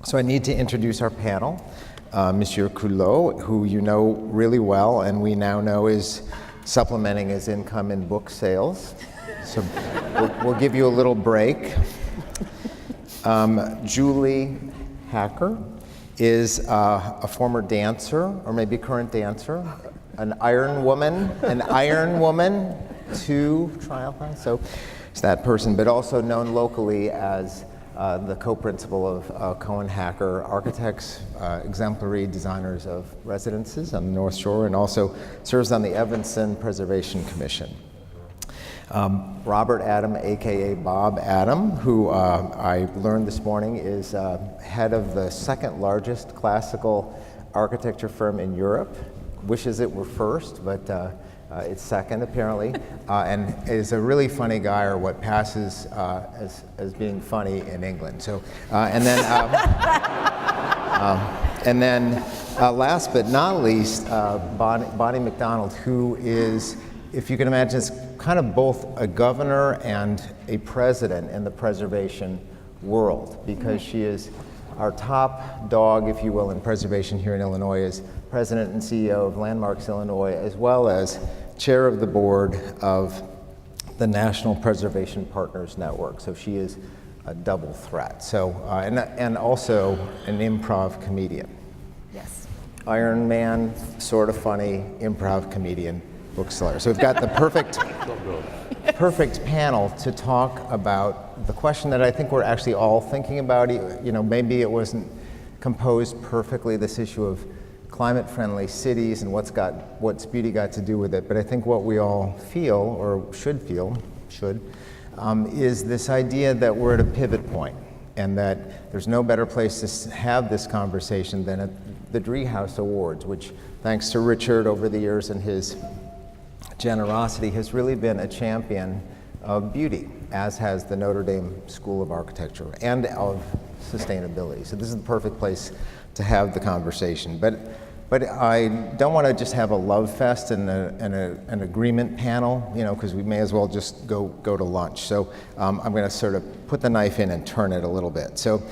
So I need to introduce our panel. Monsieur Culot, who you know really well and we now know is supplementing his income in book sales. So we'll give you a little break. Julie Hacker is a former dancer, or maybe current dancer, an iron woman to Trial. So it's that person, but also known locally as the co-principal of Cohen Hacker Architects, exemplary designers of residences on the North Shore, and also serves on the Evanston Preservation Commission. Robert Adam, aka Bob Adam, who I learned this morning is head of the second largest classical architecture firm in Europe. Wishes it were first, but it's second apparently, and is a really funny guy, or what passes as being funny in England. So, and then last but not least, Bonnie McDonald, who is, if you can imagine, is kind of both a governor and a president in the preservation world, because she is our top dog, if you will, in preservation here in Illinois, is president and CEO of Landmarks Illinois, as well as chair of the board of the National Preservation Partners Network. So she is a double threat. So, and also an improv comedian. Yes. Iron Man, sort of funny, improv comedian, bookseller. So we've got the perfect panel to talk about the question that I think we're actually all thinking about. You know, maybe it wasn't composed perfectly, this issue of climate-friendly cities and what's beauty got to do with it. But I think what we all feel, or should feel, is this idea that we're at a pivot point, and that there's no better place to have this conversation than at the Driehaus Awards, which, thanks to Richard over the years and his generosity, has really been a champion of beauty, as has the Notre Dame School of Architecture, and of sustainability. So this is the perfect place to have the conversation. But I don't want to just have a love fest and an agreement panel, you know, because we may as well just go to lunch. So I'm going to sort of put the knife in and turn it a little bit. So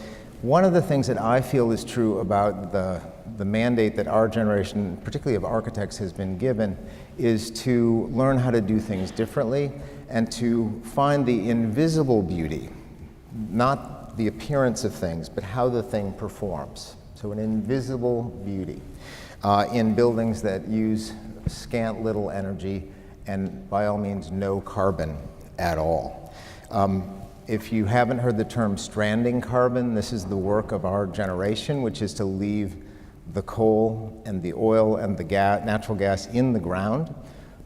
one of the things that I feel is true about the mandate that our generation, particularly of architects, has been given, is to learn how to do things differently and to find the invisible beauty, not the appearance of things, but how the thing performs. So an invisible beauty in buildings that use scant little energy and by all means no carbon at all. If you haven't heard the term stranding carbon, this is the work of our generation, which is to leave the coal and the oil and the natural gas in the ground.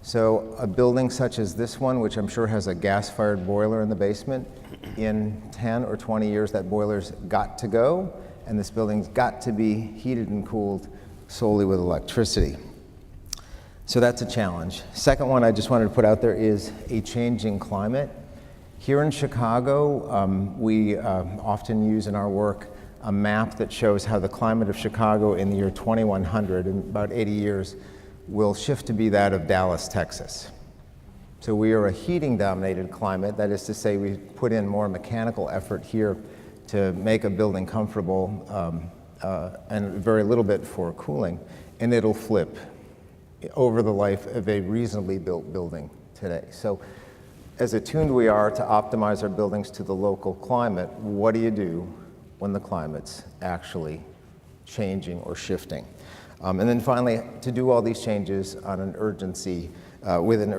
So a building such as this one, which I'm sure has a gas-fired boiler in the basement, in 10 or 20 years that boiler's got to go, and this building's got to be heated and cooled solely with electricity. So that's a challenge. Second one I just wanted to put out there is a changing climate. Here in Chicago, we often use in our work a map that shows how the climate of Chicago in the year 2100, in about 80 years, will shift to be that of Dallas, Texas. So we are a heating-dominated climate. That is to say, we put in more mechanical effort here to make a building comfortable, and very little bit for cooling, and it'll flip over the life of a reasonably built building today. So as attuned we are to optimize our buildings to the local climate, what do you do when the climate's actually changing or shifting? And then finally, to do all these changes on an urgency, with an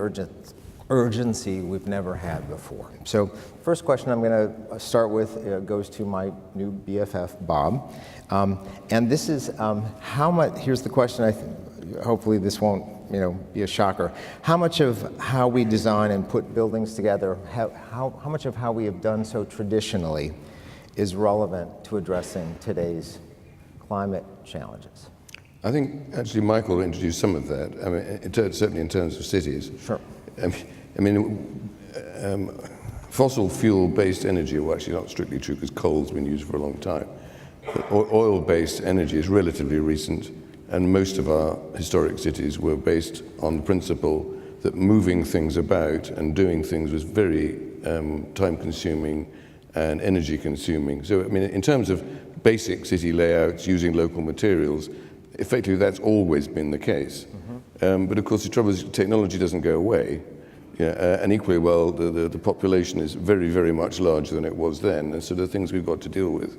urgency we've never had before. So first question I'm going to start with goes to my new BFF, Bob. And this is how much, here's the question, hopefully this won't be a shocker. How much of how we design and put buildings together, how much of how we have done so traditionally is relevant to addressing today's climate challenges? I think actually Michael introduced some of that. I mean, certainly in terms of cities. Sure. Fossil fuel-based energy, well, actually not strictly true because coal's been used for a long time. But oil-based energy is relatively recent, and most of our historic cities were based on the principle that moving things about and doing things was very time-consuming and energy consuming. So, I mean, in terms of basic city layouts using local materials, effectively that's always been the case. But of course the trouble is technology doesn't go away. And equally well, the population is very, very much larger than it was then, and so there are things we've got to deal with.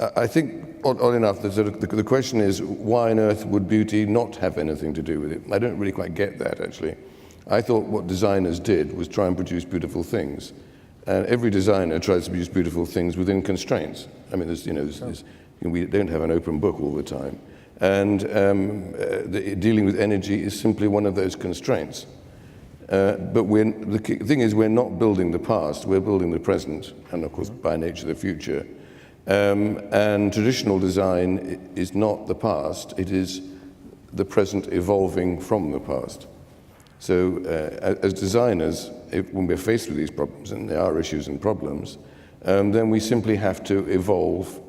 I think, odd enough, the question is, why on earth would beauty not have anything to do with it? I don't really quite get that, actually. I thought what designers did was try and produce beautiful things. And every designer tries to produce beautiful things within constraints. I mean, we don't have an open book all the time. And dealing with energy is simply one of those constraints. But the thing is, we're not building the past, we're building the present, and of course, by nature, the future. And traditional design is not the past, it is the present evolving from the past. So as designers, when we're faced with these problems, and there are issues and problems, then we simply have to evolve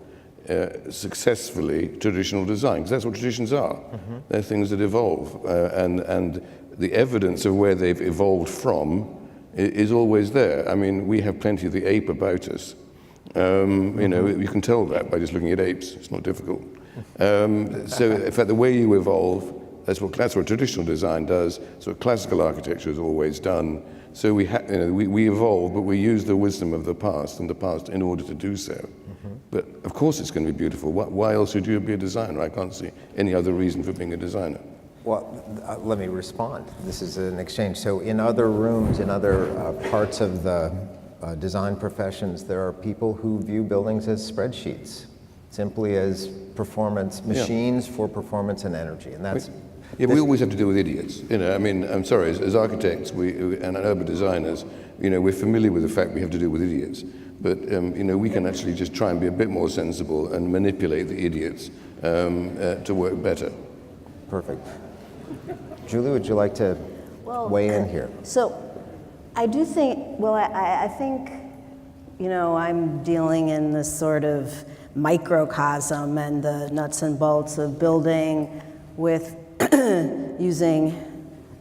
successfully traditional design, because that's what traditions are. They're things that evolve, and the evidence of where they've evolved from is always there. I mean, we have plenty of the ape about us. You can tell that by just looking at apes. It's not difficult. So, in fact, the way you evolve, that's what traditional design does. That's what classical architecture has always done. So we evolve, but we use the wisdom of the past in order to do so. But of course it's going to be beautiful. Why else would you be a designer? I can't see any other reason for being a designer. Well, let me respond. This is an exchange. So in other rooms, in other parts of the design professions, there are people who view buildings as spreadsheets, simply as performance machines for performance and energy. And that's... we always have to deal with idiots. I mean, I'm sorry, as architects and urban designers, we're familiar with the fact we have to deal with idiots. But, we can actually just try and be a bit more sensible and manipulate the idiots to work better. Perfect. Julie, would you like to weigh in here? So I do think, I think, I'm dealing in this sort of microcosm and the nuts and bolts of building with using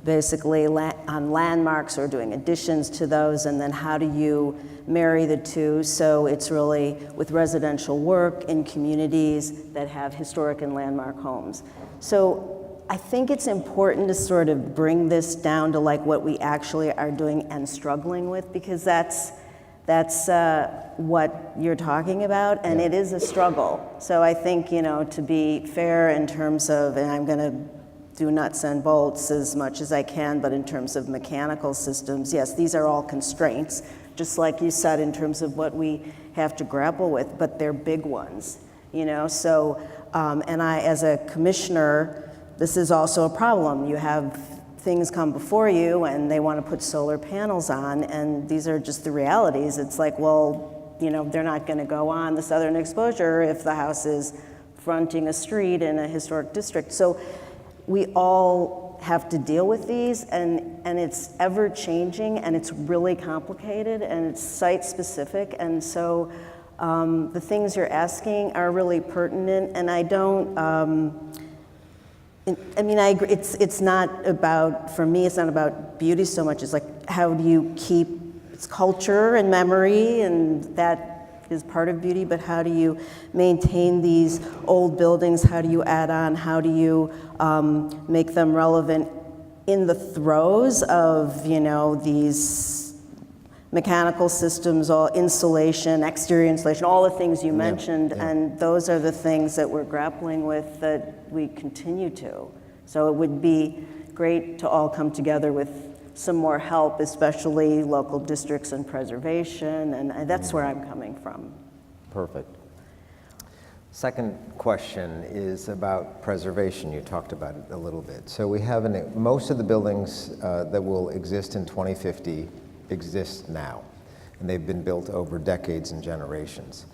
basically on landmarks or doing additions to those, and then how do you marry the two? So it's really with residential work in communities that have historic and landmark homes. So I think it's important to sort of bring this down to like what we actually are doing and struggling with, because that's what you're talking about, and it is a struggle. So I think, to be fair in terms of, and I'm going to do nuts and bolts as much as I can, but in terms of mechanical systems, yes, these are all constraints, just like you said, in terms of what we have to grapple with, but they're big ones, So, and I, as a commissioner, this is also a problem. You have things come before you and they want to put solar panels on, and these are just the realities. It's like, they're not going to go on the southern exposure if the house is fronting a street in a historic district. So we all have to deal with these, and it's ever changing, and it's really complicated, and it's site specific, and so the things you're asking are really pertinent, and I don't, I agree, it's not about, for me, it's not about beauty so much, it's like, how do you keep, it's culture and memory, and that is part of beauty, but how do you maintain these old buildings? How do you add on? How do you make them relevant in the throes of, these mechanical systems, all insulation, exterior insulation, all the things you mentioned, and those are the things that we're grappling with that we continue to. So it would be great to all come together with some more help, especially local districts and preservation, and that's where I'm coming from. Perfect. Second question is about preservation. You talked about it a little bit. So we have most of the buildings that will exist in 2050 exist now, and they've been built over decades and generations.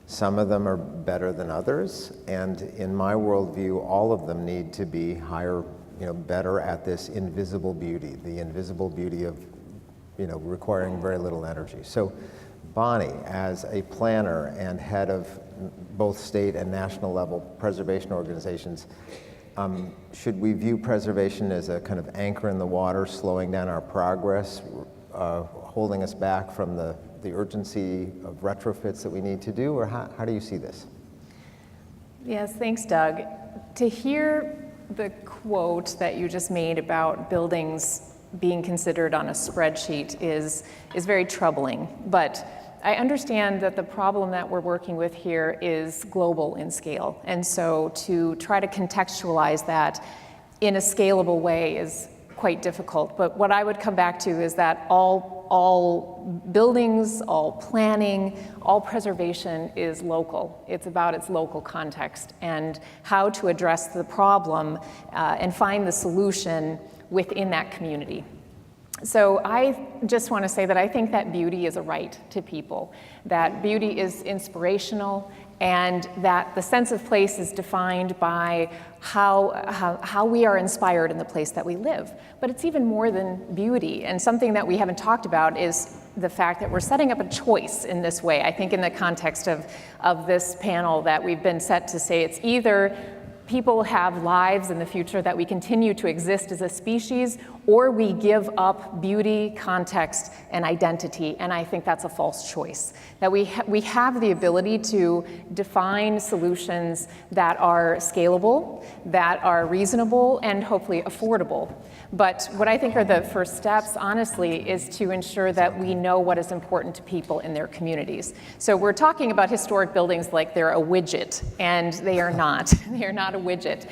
Some of them are better than others, and in my worldview, all of them need to be higher, better at this invisible beauty, the invisible beauty of, requiring very little energy. So Bonnie, as a planner and head of both state and national level preservation organizations, should we view preservation as a kind of anchor in the water, slowing down our progress, holding us back from the urgency of retrofits that we need to do, or how do you see this? Yes, thanks, Doug. To hear the quote that you just made about buildings being considered on a spreadsheet is very troubling, but I understand that the problem that we're working with here is global in scale, and so to try to contextualize that in a scalable way is quite difficult. But what I would come back to is that all buildings, all planning, all preservation is local. It's about its local context and how to address the problem and find the solution within that community. So I just want to say that I think that beauty is a right to people, that beauty is inspirational, and that the sense of place is defined by how we are inspired in the place that we live. But it's even more than beauty, and something that we haven't talked about is the fact that we're setting up a choice in this way. I think in the context of this panel that we've been set to say it's either people have lives in the future that we continue to exist as a species, or we give up beauty, context, and identity, and I think that's a false choice. That we have the ability to define solutions that are scalable, that are reasonable, and hopefully affordable. But what I think are the first steps, honestly, is to ensure that we know what is important to people in their communities. So we're talking about historic buildings like they're a widget, and they are not. They are not a widget.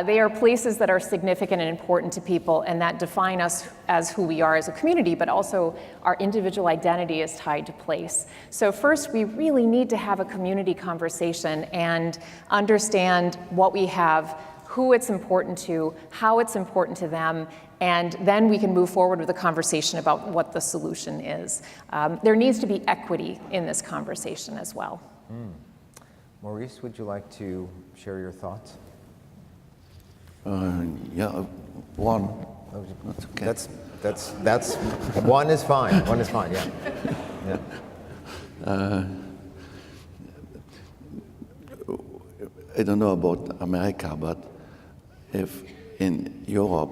They are places that are significant and important to people and that define us as who we are as a community, but also our individual identity is tied to place. So first, we really need to have a community conversation and understand what we have, who it's important to, how it's important to them, and then we can move forward with a conversation about what the solution is. There needs to be equity in this conversation as well. Maurice, would you like to share your thoughts? Yeah, one. That's okay. That's one is fine. One is fine. Yeah. Yeah. I don't know about America, but if in Europe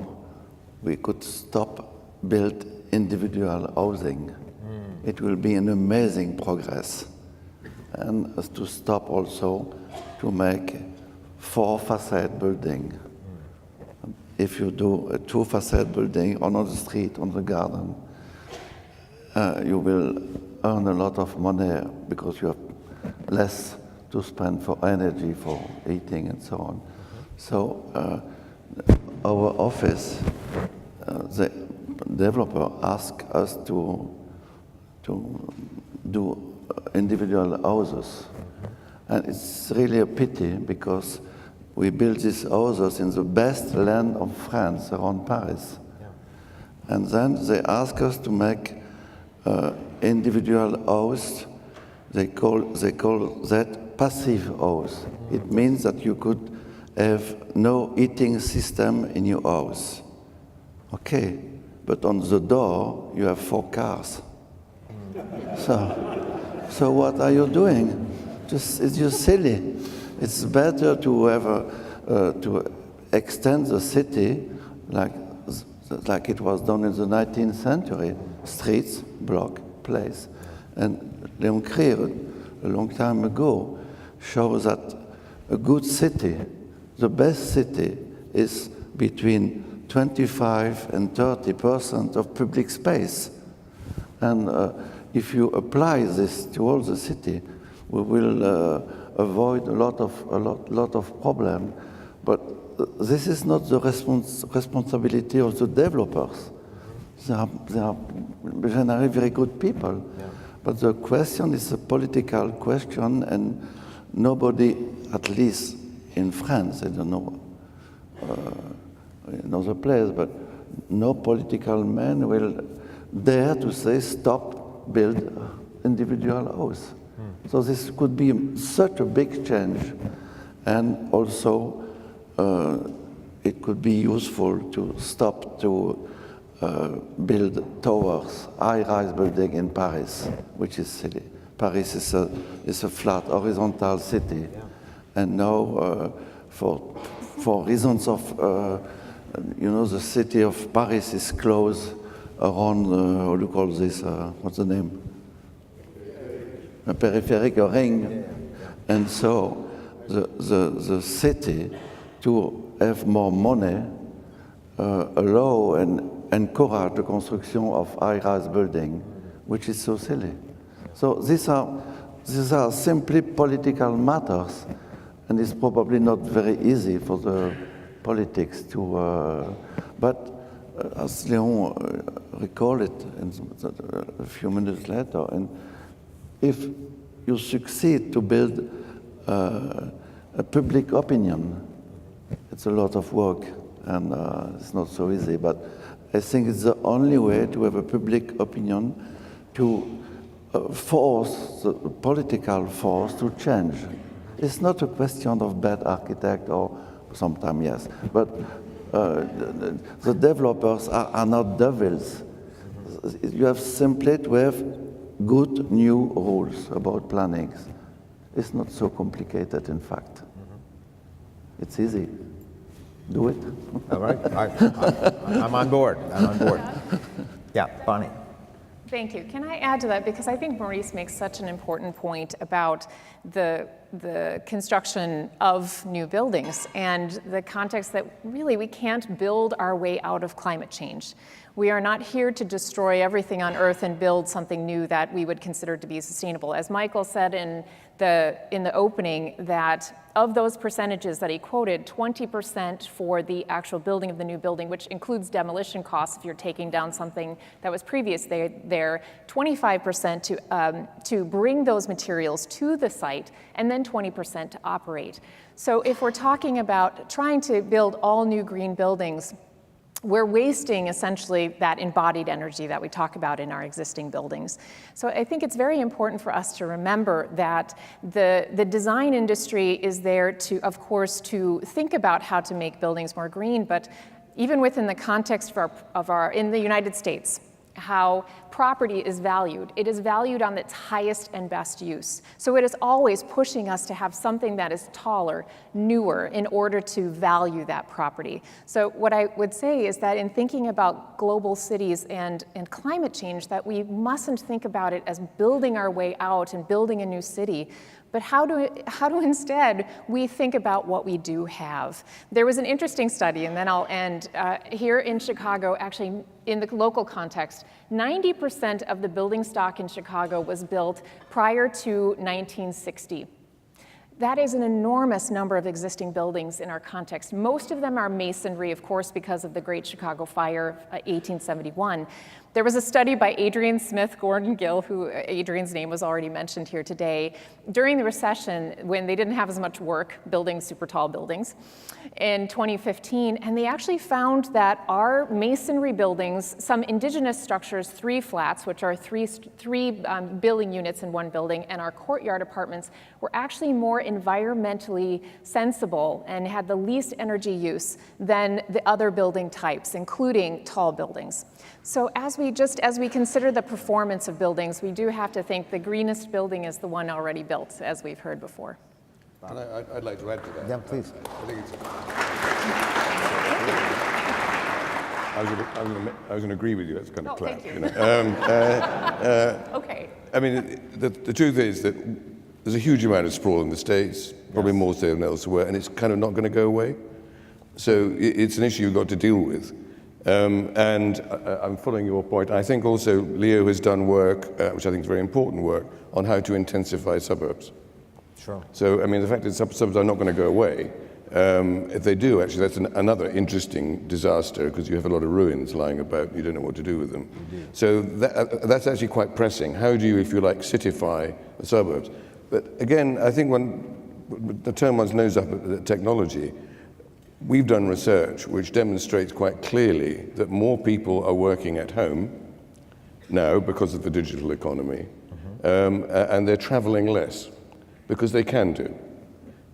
we could stop build individual housing, it will be an amazing progress. And to stop also to make 4 facade building. If you do a 2 facade building on the street, on the garden, you will earn a lot of money because you have less to spend for energy, for heating, and so on. So our office, the developer asked us to do individual houses. And it's really a pity because we built these houses in the best land of France, around Paris. Yeah. And then they asked us to make individual house. They call that passive house. It means that you could have no heating system in your house. Okay, but on the door you have 4 cars. So what are you doing? It's just silly. It's better to have to extend the city like it was done in the 19th century, streets, block, place. And Léon Crier, a long time ago, shows that a good city, the best city, is between 25 and 30% of public space. And if you apply this to all the city, we will avoid a lot of problem. But this is not the responsibility of the developers. They are generally very good people. Yeah. But the question is a political question, and nobody, at least in France, I don't know in other places, but no political man will dare to say stop build individual house. So this could be such a big change, and also it could be useful to stop to build towers, high-rise building in Paris, which is silly. Paris is a flat, horizontal city, yeah. And now for reasons of the city of Paris is close around, how do you call this, what's the name? A peripheric ring. And so the city, to have more money, allow and encourage the construction of high-rise building, which is so silly. So these are simply political matters, and it's probably not very easy for the politics to, but as Léon recalled it a few minutes later, and if you succeed to build a public opinion, it's a lot of work, and it's not so easy, but I think it's the only way to have a public opinion to force the political force to change. It's not a question of bad architect, or sometimes yes, but the developers are not devils. You have simply to have good new rules about planning. It's not so complicated, in fact. It's easy. Do it. All right, I'm on board. I'm on board. Yeah, Bonnie. Thank you. Can I add to that? Because I think Maurice makes such an important point about the construction of new buildings and the context that really we can't build our way out of climate change. We are not here to destroy everything on Earth and build something new that we would consider to be sustainable. As Michael said in the opening, that of those percentages that he quoted, 20% for the actual building of the new building, which includes demolition costs if you're taking down something that was previous there, 25% to bring those materials to the site, and then 20% to operate. So if we're talking about trying to build all new green buildings, we're wasting essentially that embodied energy that we talk about in our existing buildings. So I think it's very important for us to remember that the design industry is there to, of course, to think about how to make buildings more green, but even within the context of our in the United States, how property is valued. It is valued on its highest and best use. So it is always pushing us to have something that is taller, newer, in order to value that property. So what I would say is that in thinking about global cities and climate change, that we mustn't think about it as building our way out and building a new city, but how do instead we think about what we do have? There was an interesting study, and then I'll end, here in Chicago, actually in the local context, 90% of the building stock in Chicago was built prior to 1960. That is an enormous number of existing buildings in our context. Most of them are masonry, of course, because of the Great Chicago Fire, 1871. There was a study by Adrian Smith Gordon Gill, who Adrian's name was already mentioned here today, during the recession when they didn't have as much work building super tall buildings in 2015, and they actually found that our masonry buildings, some indigenous structures, 3 flats, which are three building units in one building, and our courtyard apartments were actually more environmentally sensible and had the least energy use than the other building types, including tall buildings. So as we consider the performance of buildings, we do have to think the greenest building is the one already built, as we've heard before. And I'd like to add to that. Yeah, please. I think it's. I was going to agree with you. That's kind of clap. Thank you. You know. Okay. I mean, the truth is that there's a huge amount of sprawl in the States, probably more so than elsewhere, and it's kind of not going to go away. So it's an issue you've got to deal with. And I'm following your point. I think also Leo has done work, which I think is very important work, on how to intensify suburbs. Sure. So, I mean, the fact that suburbs are not going to go away, if they do, actually, that's another interesting disaster, because you have a lot of ruins lying about, you don't know what to do with them. Indeed. So that's actually quite pressing. How do you, if you like, citify the suburbs? But again, I think when the turn one's nose up at technology, we've done research which demonstrates quite clearly that more people are working at home now because of the digital economy, and they're traveling less because they can do.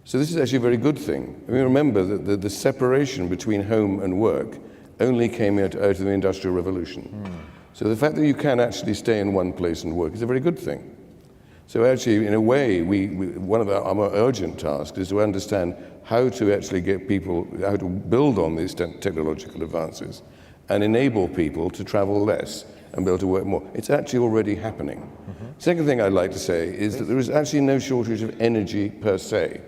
So this is actually a very good thing. I mean, remember that the separation between home and work only came out of the Industrial Revolution. So the fact that you can actually stay in one place and work is a very good thing. So actually, in a way, one of our more urgent tasks is to understand how to actually get people, how to build on these technological advances and enable people to travel less and be able to work more. It's actually already happening. Second thing I'd like to say is that there is actually no shortage of energy per se.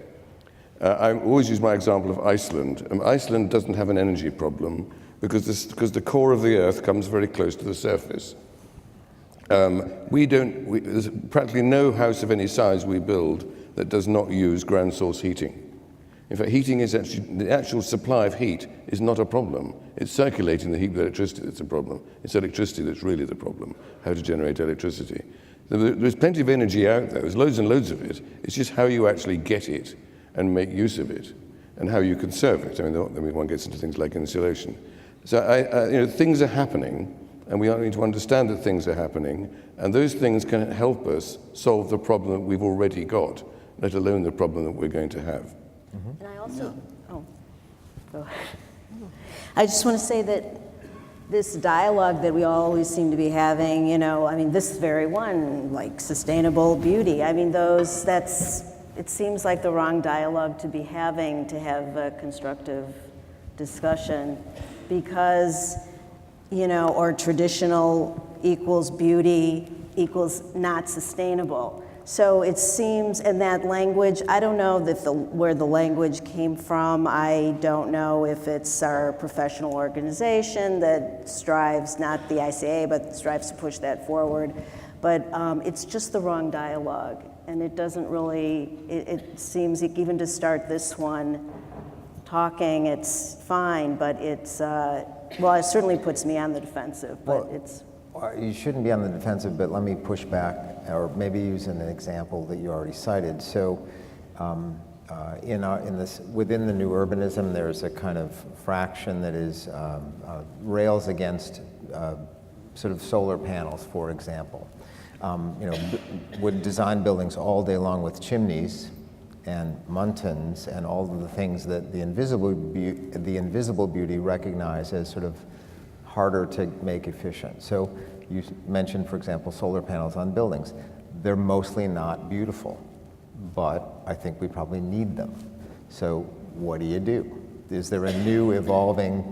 I always use my example of Iceland. Iceland doesn't have an energy problem because the core of the Earth comes very close to the surface. There's practically no house of any size we build that does not use ground source heating. In fact, heating is actually, the actual supply of heat is not a problem. It's circulating the heat with electricity that's a problem. It's electricity that's really the problem, how to generate electricity. There's plenty of energy out there. There's loads and loads of it. It's just how you actually get it and make use of it and how you conserve it. I mean, one gets into things like insulation. So things are happening, and we need to understand that things are happening, and those things can help us solve the problem that we've already got, let alone the problem that we're going to have. And I also, go ahead. I just want to say that this dialogue that we always seem to be having, this very one, like sustainable beauty, it seems like the wrong dialogue to be having to have a constructive discussion because, or traditional equals beauty equals not sustainable. So it seems, and that language, I don't know where the language came from. I don't know if it's our professional organization that strives, not the ICA, but strives to push that forward. But it's just the wrong dialogue. And it doesn't really, it seems even to start this one talking, it's fine, but it's, it certainly puts me on the defensive, but it's. You shouldn't be on the defensive, but let me push back, or maybe use an example that you already cited. So, within the new urbanism, there's a kind of fraction that is rails against sort of solar panels, for example. Would design buildings all day long with chimneys and muntins and all of the things that the invisible beauty recognize as sort of harder to make efficient. So you mentioned, for example, solar panels on buildings. They're mostly not beautiful, but I think we probably need them. So what do? Is there a new evolving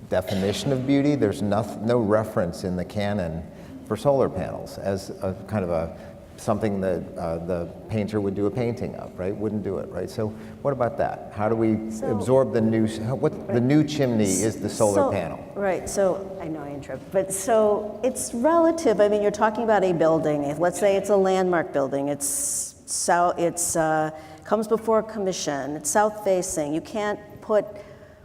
definition of beauty? There's no reference in the canon for solar panels as a kind of something that the painter would do a painting of, right? Wouldn't do it, right? So what about that? How do we absorb the new, the new chimney is the solar panel. Right, so I know I interrupt, but so it's relative. I mean, you're talking about a building. Let's say it's a landmark building. Comes before a commission. It's south facing. You can't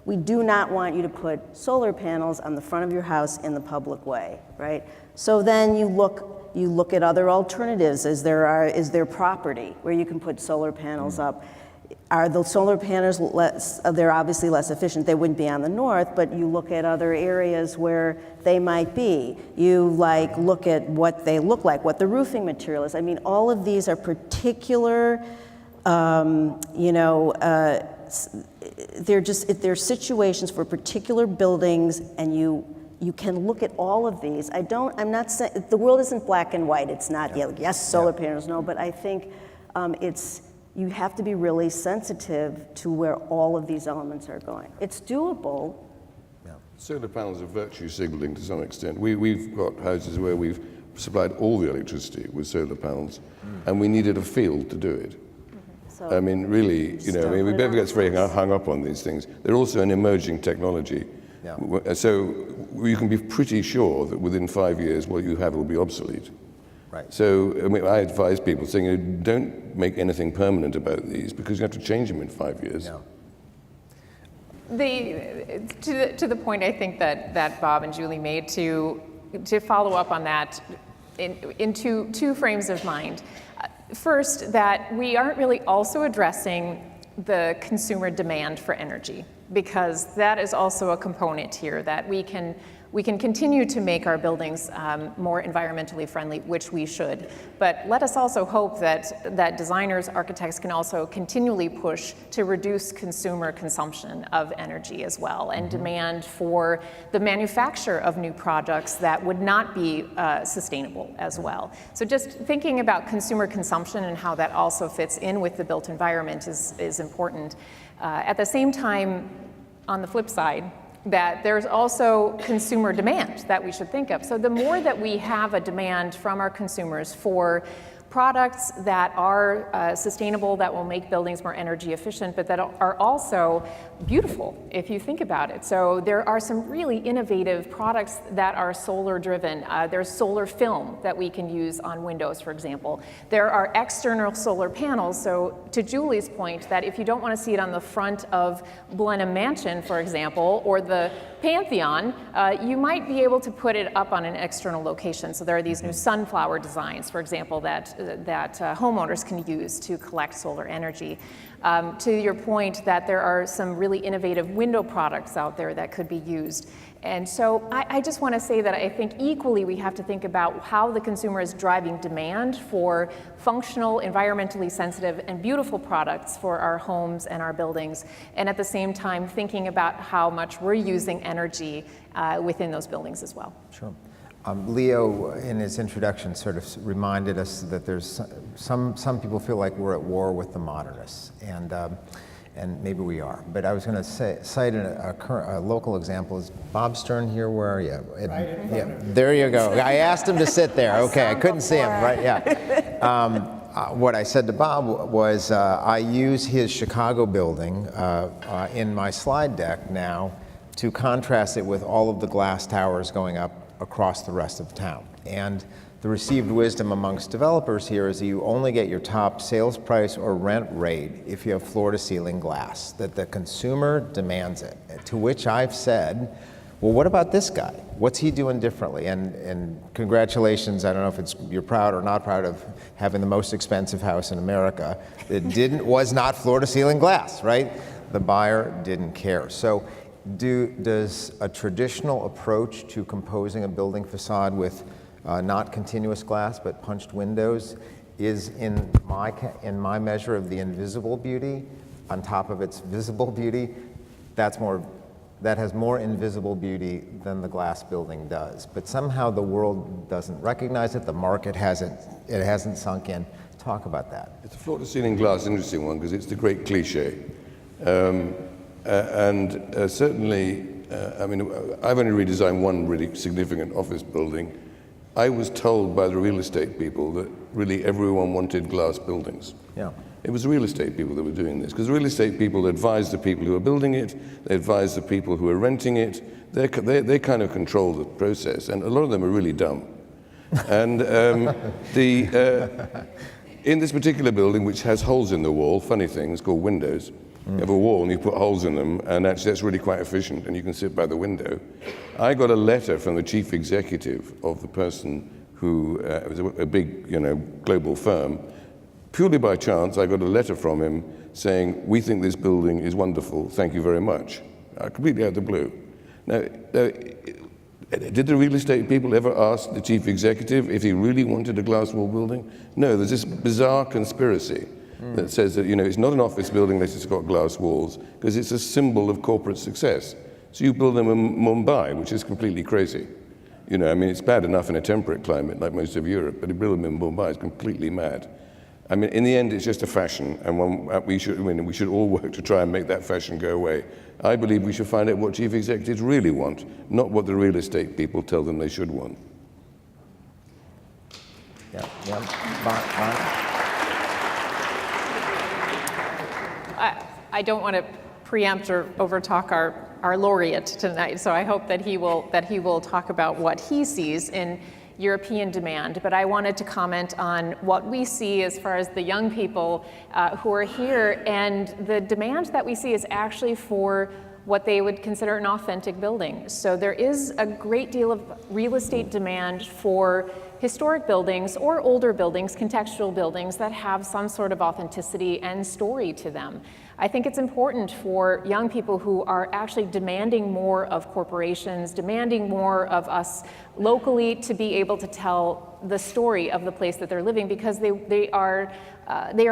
we do not want you to put solar panels on the front of your house in the public way, right? So then you look at other alternatives. Is there property where you can put solar panels up? Are the solar panels they're obviously less efficient. They wouldn't be on the north, but you look at other areas where they might be. You look at what they look like, what the roofing material is. I mean, all of these are particular, they're situations for particular buildings, and you can look at all of these. I'm not saying, the world isn't black and white. It's not, yes, solar panels, no, but I think you have to be really sensitive to where all of these elements are going. It's doable. Yeah. Solar panels are virtue signaling to some extent. We've got houses where we've supplied all the electricity with solar panels, and we needed a field to do it. So, I mean, really, we never get very hung up on these things. They're also an emerging technology. Yeah. So you can be pretty sure that within 5 years, what you have will be obsolete. Right. So I advise people saying, don't make anything permanent about these because you have to change them in 5 years. Yeah. To the point I think that Bob and Julie made, to follow up on that in two frames of mind. First, that we aren't really also addressing the consumer demand for energy, because that is also a component here, that we can continue to make our buildings more environmentally friendly, which we should. But let us also hope that designers, architects can also continually push to reduce consumer consumption of energy as well, and demand for the manufacture of new products that would not be sustainable as well. So just thinking about consumer consumption and how that also fits in with the built environment is important. At the same time, on the flip side, that there's also consumer demand that we should think of. So the more that we have a demand from our consumers for products that are sustainable, that will make buildings more energy efficient, but that are also beautiful, if you think about it. So there are some really innovative products that are solar driven. There's solar film that we can use on windows, for example. There are external solar panels. So to Julie's point, that if you don't want to see it on the front of Blenheim Mansion, for example, or the Pantheon, you might be able to put it up on an external location. So there are these new sunflower designs, for example, that homeowners can use to collect solar energy. To your point that there are some really innovative window products out there that could be used. And so I just want to say that I think equally we have to think about how the consumer is driving demand for functional, environmentally sensitive, and beautiful products for our homes and our buildings, and at the same time thinking about how much we're using energy within those buildings as well. Sure. Leo, in his introduction, sort of reminded us that there's some people feel like we're at war with the modernists, and maybe we are. But I was going to cite a local example. Is Bob Stern here? Where are you? Yeah, there you go. I asked him to sit there. Okay, I couldn't see him. Right? Yeah. What I said to Bob was, I use his Chicago building in my slide deck now to contrast it with all of the glass towers going up across the rest of town. And the received wisdom amongst developers here is that you only get your top sales price or rent rate if you have floor-to-ceiling glass, that the consumer demands it. To which I've said, well, what about this guy? What's he doing differently? And congratulations, I don't know if you're proud or not proud of having the most expensive house in America. It was not floor-to-ceiling glass, right? The buyer didn't care. So does a traditional approach to composing a building facade with not continuous glass but punched windows is in my measure of the invisible beauty on top of its visible beauty, that has more invisible beauty than the glass building does. But somehow the world doesn't recognize it, the market hasn't sunk in. Talk about that. It's a floor-to-ceiling glass, an interesting one, because it's the great cliche. Certainly, I mean, I've only redesigned one really significant office building. I was told by the real estate people that really everyone wanted glass buildings. Yeah. It was the real estate people that were doing this, because the real estate people advised the people who were building it, they advised the people who were renting it, they kind of control the process, and a lot of them are really dumb. And in this particular building, which has holes in the wall, funny things called windows, you have a wall and you put holes in them, and actually that's really quite efficient, and you can sit by the window. I got a letter from the chief executive of the person who was a big, global firm. Purely by chance, I got a letter from him saying, "We think this building is wonderful, thank you very much." Completely out of the blue. Now, did the real estate people ever ask the chief executive if he really wanted a glass wall building? No, there's this bizarre conspiracy that says that it's not an office building unless it's got glass walls, because it's a symbol of corporate success. So you build them in Mumbai, which is completely crazy. It's bad enough in a temperate climate like most of Europe, but to build them in Mumbai is completely mad. I mean, in the end, it's just a fashion, and we should all work to try and make that fashion go away. I believe we should find out what chief executives really want, not what the real estate people tell them they should want. Yeah. Fine. I don't want to preempt or overtalk our laureate tonight, so I hope that he will talk about what he sees in European demand. But I wanted to comment on what we see as far as the young people who are here, and the demand that we see is actually for what they would consider an authentic building. So there is a great deal of real estate demand for historic buildings or older buildings, contextual buildings that have some sort of authenticity and story to them. I think it's important for young people who are actually demanding more of corporations, demanding more of us locally, to be able to tell the story of the place that they're living, because they are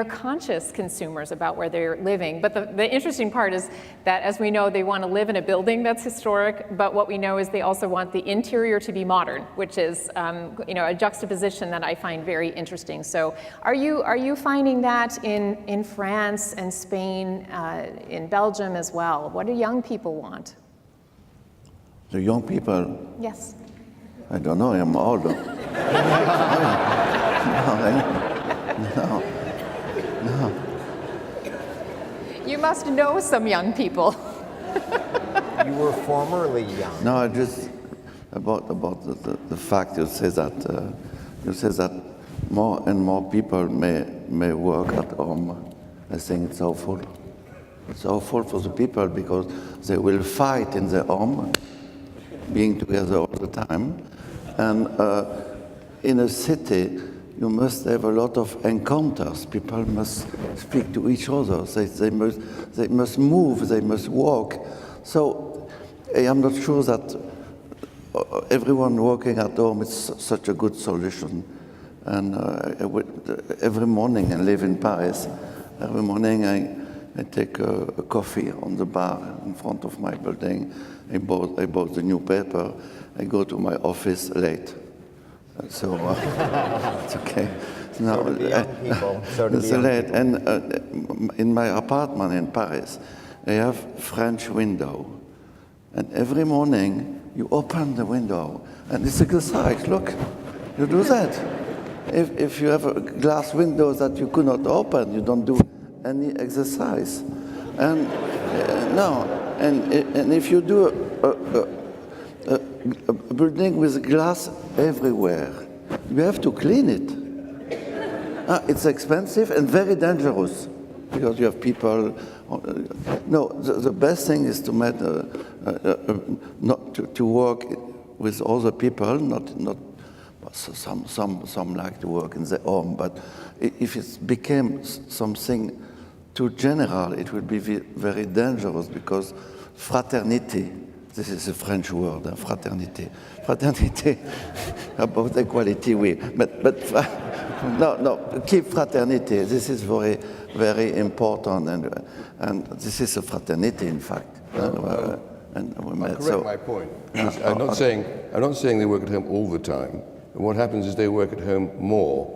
conscious consumers about where they're living. But the interesting part is that, as we know, they want to live in a building that's historic, but what we know is they also want the interior to be modern, which is a juxtaposition that I find very interesting. So are you finding that in France and Spain, in Belgium as well? What do young people want? The young people, Yes. I don't know, I'm older. No. You must know some young people. You were formerly young. No, I just about the fact you say that more and more people may work at home. I think it's awful. It's awful for the people because they will fight in their home, being together all the time, and in a city you must have a lot of encounters. People must speak to each other. They must move. They must walk. So I am not sure that everyone working at home is such a good solution. And every morning I live in Paris. Every morning I take a coffee on the bar in front of my building. I bought the new paper. I go to my office late. So it's okay. No, So do the young people. So do the it's young late. people. And in my apartment in Paris, I have French window. And every morning you open the window and it's a exercise. Look, you do that. If you have a glass window that you could not open, you don't do any exercise. And no, and if you do a building with glass everywhere, you have to clean it. It's expensive and very dangerous because you have people. No, the best thing is to make not to work with other people, not. Some like to work in their home, but if it became something too general, it would be very dangerous because fraternity, this is a French word, fraternity about equality, but no, keep fraternity. This is very, very important, and this is a fraternity, in fact. And we met. Correct my point. I'm not saying they work at home all the time. And what happens is they work at home more.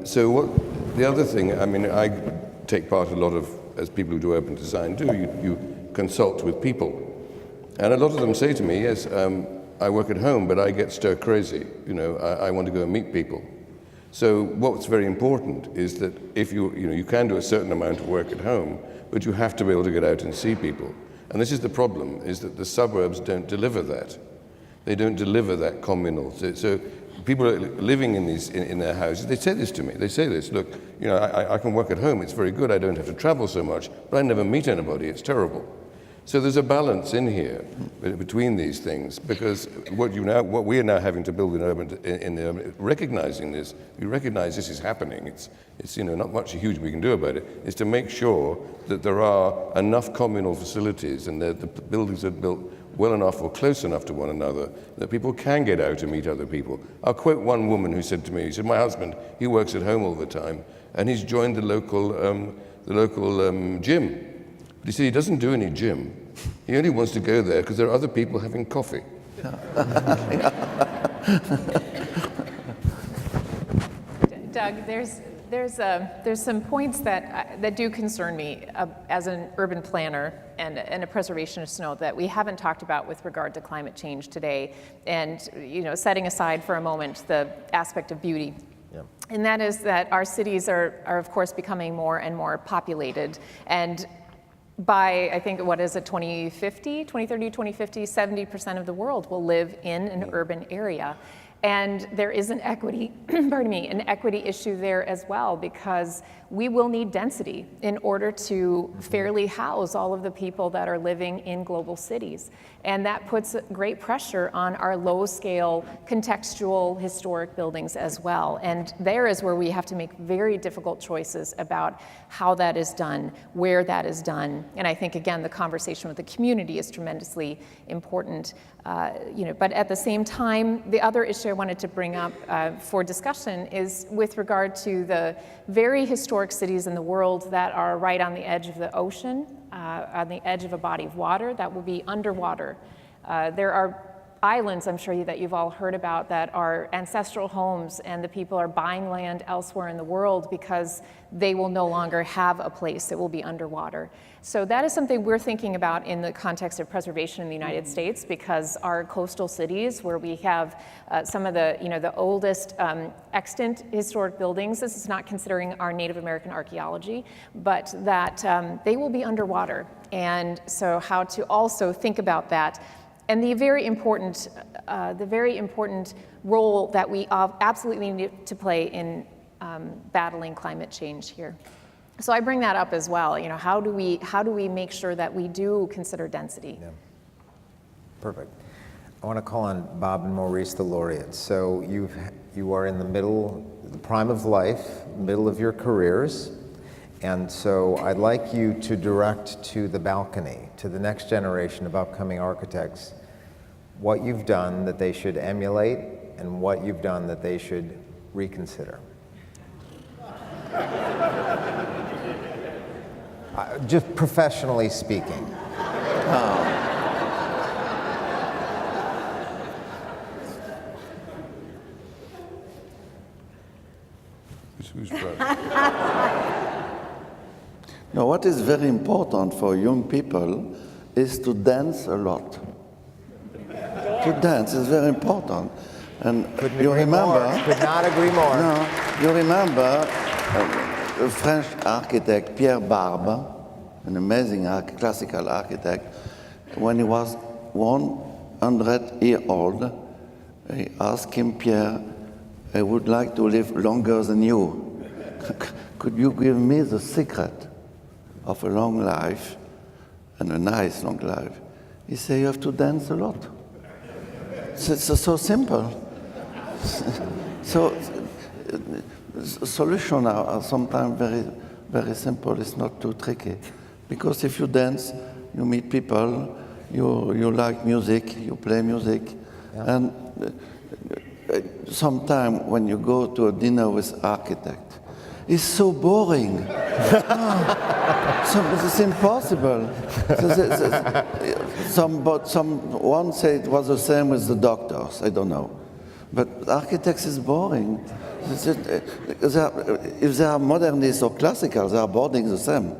So the other thing, I mean, I take part a lot of, as people who do urban design do, you consult with people. And a lot of them say to me, yes, I work at home, but I get stir crazy. You know, I want to go and meet people. So what's very important is that if you can do a certain amount of work at home, but you have to be able to get out and see people. And this is the problem, is that the suburbs don't deliver that. They don't deliver that communal. So people are living in their houses. They say this to me. They say this, look, you know, I can work at home. It's very good. I don't have to travel so much, but I never meet anybody. It's terrible. So there's a balance in here between these things, because what we are now having to build in recognizing this, we recognize this is happening. It's not much huge we can do about it. Is to make sure that there are enough communal facilities and that the buildings are built well enough or close enough to one another that people can get out and meet other people. I'll quote one woman who said to me, she said, my husband, he works at home all the time, and he's joined the local gym. But he said he doesn't do any gym. He only wants to go there because there are other people having coffee. Doug, there's some points that do concern me as an urban planner and a preservationist note that we haven't talked about with regard to climate change today, and setting aside for a moment the aspect of beauty. Yeah. And that is that our cities are of course becoming more and more populated, and by, I think, 2030, 2050, 70% of the world will live in an urban area. And there is an equity, pardon me, an equity issue there as well, because we will need density in order to fairly house all of the people that are living in global cities. And that puts great pressure on our low-scale, contextual, historic buildings as well. And there is where we have to make very difficult choices about how that is done, where that is done. And I think, again, the conversation with the community is tremendously important. But at the same time, the other issue I wanted to bring up for discussion is with regard to the very historic cities in the world that are right on the edge of the ocean, on the edge of a body of water that will be underwater. There are islands, I'm sure that you've all heard about, that are ancestral homes, and the people are buying land elsewhere in the world because they will no longer have a place that will be underwater. So that is something we're thinking about in the context of preservation in the United States, because our coastal cities, where we have some of the, the oldest extant historic buildings, this is not considering our Native American archaeology, but that they will be underwater. And so how to also think about that, and the very important role that we absolutely need to play in battling climate change here. So I bring that up as well. How do we make sure that we do consider density? Yeah. Perfect. I want to call on Bob and Maurice, the laureates. So you are in the prime of life, middle of your careers. And so I'd like you to direct to the balcony, to the next generation of upcoming architects, what you've done that they should emulate and what you've done that they should reconsider. Just professionally speaking. Who's first? Now, what is very important for young people is to dance a lot. To dance is very important. And Couldn't you agree remember, more. Could not agree more. No, you remember a French architect, Pierre Barbe, an amazing classical architect, when he was 100 years old, he asked him, Pierre, I would like to live longer than you. Could you give me the secret of a long life and a nice long life? He said, you have to dance a lot. It's so simple. So solutions are sometimes very, very simple. It's not too tricky. Because if you dance, you meet people, you like music, you play music. Yeah. And sometimes when you go to a dinner with architect, it's so boring. It's impossible. One said it was the same with the doctors, I don't know. But architects is boring. If they are modernists or classical, they are boring the same.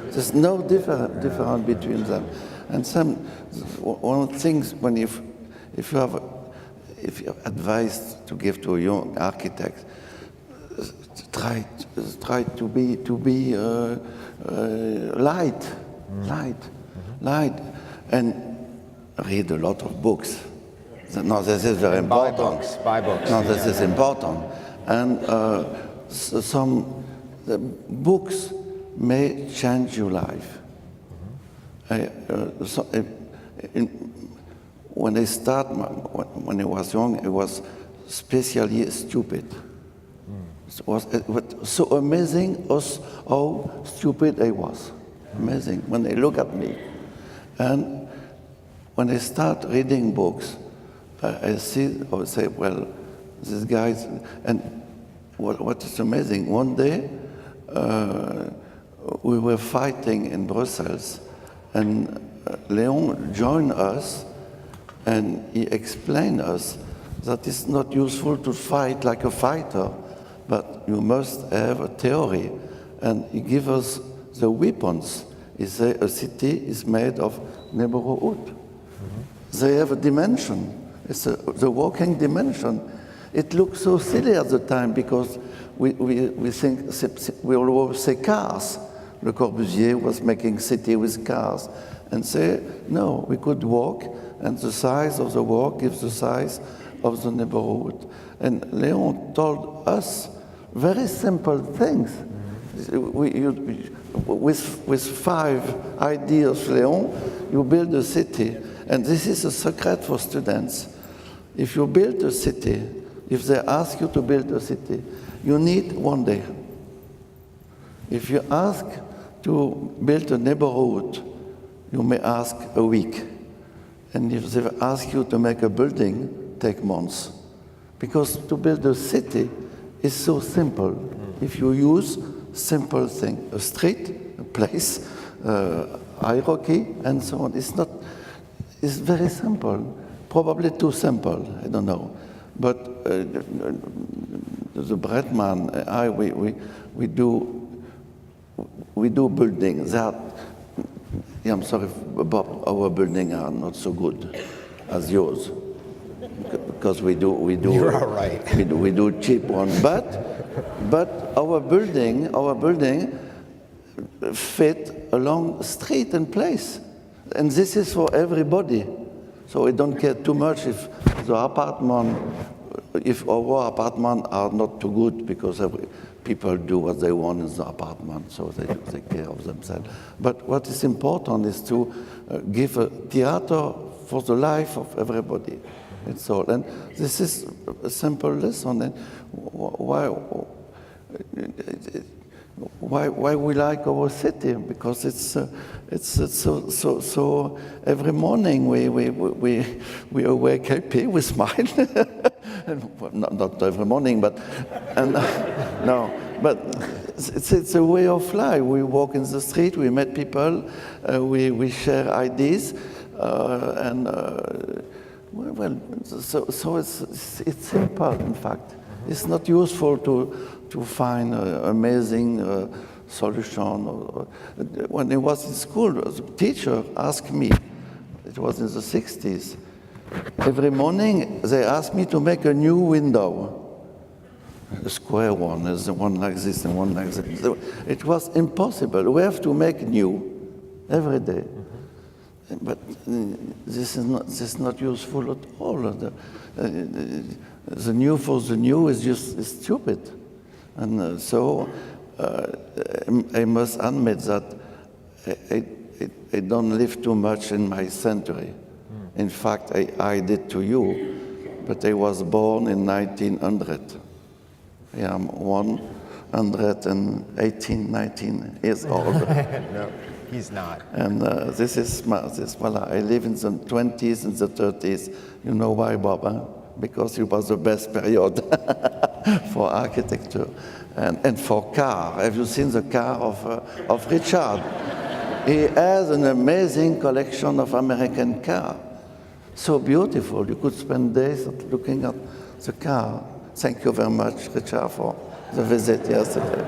There's no difference between them. And one of the things if you have advice to give to a young architect, try to be light, and read a lot of books. No, this is very important. Buy books. No, this is important. And some books may change your life. When I was young, I was especially stupid. It was so amazing how stupid I was. Amazing when they look at me. And when I start reading books, I say, well, these guys, and what is amazing, one day we were fighting in Brussels, and Léon joined us, and he explained us that it's not useful to fight like a fighter, but you must have a theory. And he gave us the weapons. He said a city is made of neighborhood. Mm-hmm. They have a dimension. It's the walking dimension. It looks so silly at the time because we think, we always say cars. Le Corbusier was making city with cars. And say, no, we could walk, and the size of the walk gives the size of the neighborhood. And Léon told us very simple things. With 5 ideas, Léon, you build a city. And this is a secret for students. If you build a city, if they ask you to build a city, you need 1 day. If you ask to build a neighborhood, you may ask a week. And if they ask you to make a building, take months. Because to build a city is so simple. If you use simple things, a street, a place, hierarchy, and so on, it's very simple. probably too simple, I don't know. But the Bretman, we do buildings that, yeah, I'm sorry, Bob, our buildings are not so good as yours. Because we do You're all right. we do cheap one, but our building fit along street and place, and this is for everybody. So we don't care too much if our apartment are not too good, because people do what they want in the apartment, so they take care of themselves. But what is important is to give a theater for the life of everybody. It's all, and this is a simple lesson. And why we like our city? Because it's so. Every morning we awake happy, we smile. And, well, not every morning, but no. But it's a way of life. We walk in the street, we meet people, we share ideas, Well, so it's simple, in fact. It's not useful to find an amazing solution. When I was in school, the teacher asked me, it was in the 60s, every morning they asked me to make a new window. A square one, there's one like this and one like this. It was impossible. We have to make new every day. But this is not useful at all. The new for the new is just stupid. And so I must admit that I don't live too much in my century. In fact, I did to you, but I was born in 1900. I am 19 years old. No, he's not. And this is voilà. I live in the 20s and the 30s. You know why, Bob? Huh? Because it was the best period for architecture and for car. Have you seen the car of Richard? He has an amazing collection of American cars. So beautiful. You could spend days looking at the car. Thank you very much, Richard, for the visit yesterday.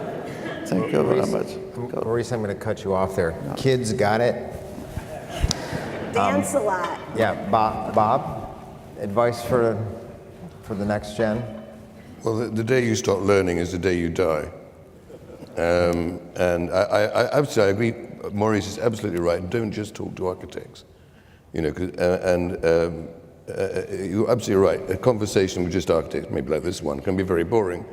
Thank you very much. Maurice, I'm going to cut you off there. No. Kids got it? Dance a lot. Yeah, Bob, advice for the next gen? Well, the day you stop learning is the day you die. And I absolutely agree. Maurice is absolutely right. Don't just talk to architects. You know, you're absolutely right. A conversation with just architects, maybe like this one, can be very boring.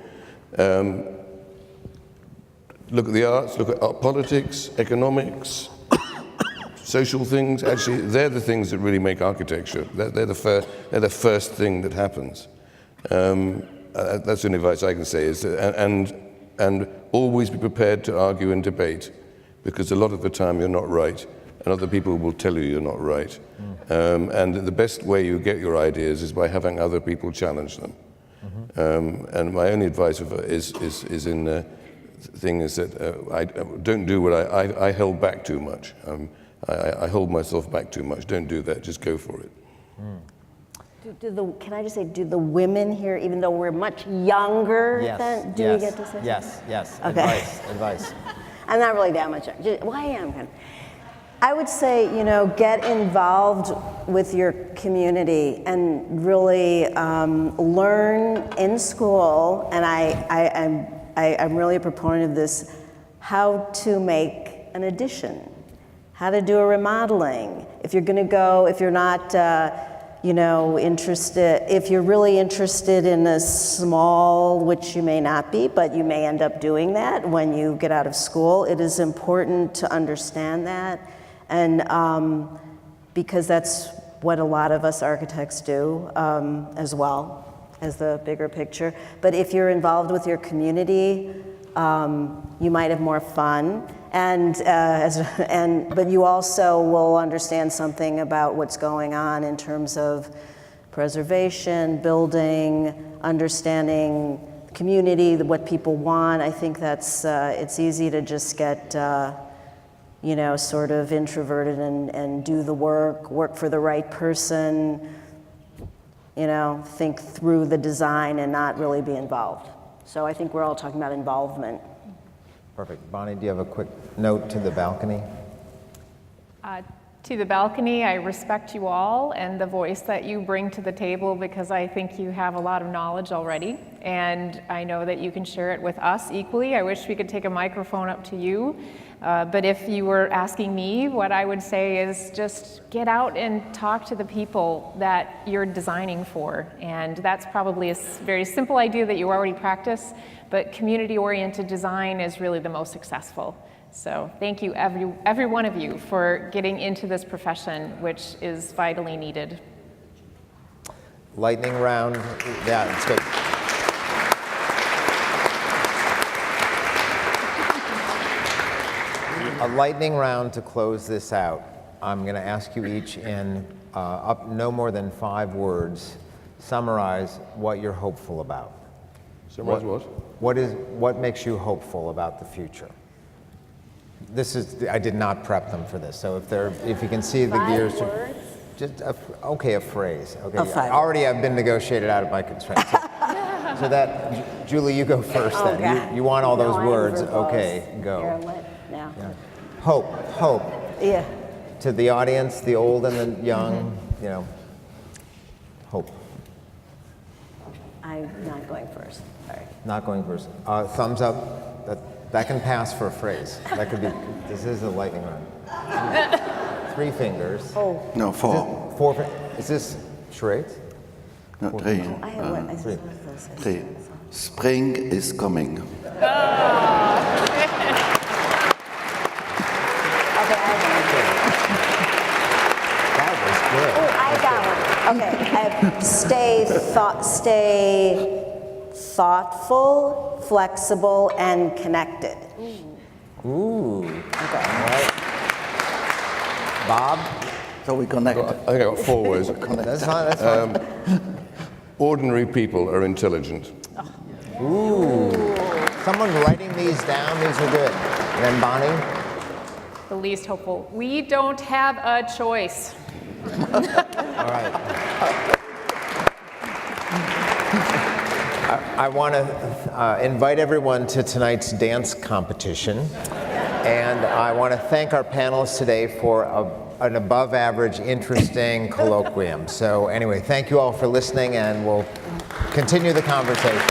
Look at the arts, look at politics, economics, social things. Actually, they're the things that really make architecture. They're the first thing that happens. That's the advice I can say. Is and always be prepared to argue and debate, because a lot of the time you're not right, and other people will tell you you're not right. And the best way you get your ideas is by having other people challenge them. And my only advice is in the thing is that I don't do what I held back too much. I hold myself back too much. Don't do that. Just go for it. Can I just say, do the women here, even though we're much younger, than, do we get to say? Yes. Okay. Advice. I'm not really that much younger. Well, I am. I would say, get involved with your community and really learn in school, and I'm really a proponent of this, how to make an addition, how to do a remodeling. If you're going to go, if you're not, interested, if you're really interested in a small, which you may not be, but you may end up doing that when you get out of school, it is important to understand that. And because that's what a lot of us architects do as well as the bigger picture. But if you're involved with your community, you might have more fun, but you also will understand something about what's going on in terms of preservation, building, understanding community, what people want. I think that's it's easy to just get sort of introverted and do the work for the right person, think through the design and not really be involved. So I think we're all talking about involvement. Perfect. Bonnie, do you have a quick note to the balcony? To the balcony, I respect you all and the voice that you bring to the table because I think you have a lot of knowledge already, and I know that you can share it with us equally. I wish we could take a microphone up to you, but if you were asking me, what I would say is just get out and talk to the people that you're designing for, and that's probably a very simple idea that you already practice, but community-oriented design is really the most successful. So thank you, every one of you, for getting into this profession, which is vitally needed. Lightning round. Yeah, that's good. A lightning round to close this out. I'm going to ask you each in no more than 5 words, summarize what you're hopeful about. Summarize what? What makes you hopeful about the future? I did not prep them for this, so if you can see the gears. 5 words? Just a phrase. Okay, Oh, 5 already I've been negotiated out of my constraints. So that, Julie, you go first then. God. You want all those No, I'm words? verbose. Okay, Here, go. now. Yeah. Hope. Yeah. To the audience, the old and the young, hope. I'm not going first. Sorry. Not going first. Thumbs up. That can pass for a phrase. That could be. This is a lightning round. 3 fingers. Oh, No, 4. 4. Is this charades? No, 3. I have one. I three. just love those. 3. Spring is coming. Okay, I have one. Oh, I got one. Okay, I have stay thoughtful, flexible, and connected. Ooh. Okay. All right. Bob? So we connect. I think I got 4 words. That's fine. Ordinary people are intelligent. Ooh. Someone writing these down, these are good. And then Bonnie? The least hopeful. We don't have a choice. All right. I want to invite everyone to tonight's dance competition. And I want to thank our panelists today for an above average, interesting colloquium. So anyway, thank you all for listening, and we'll continue the conversation.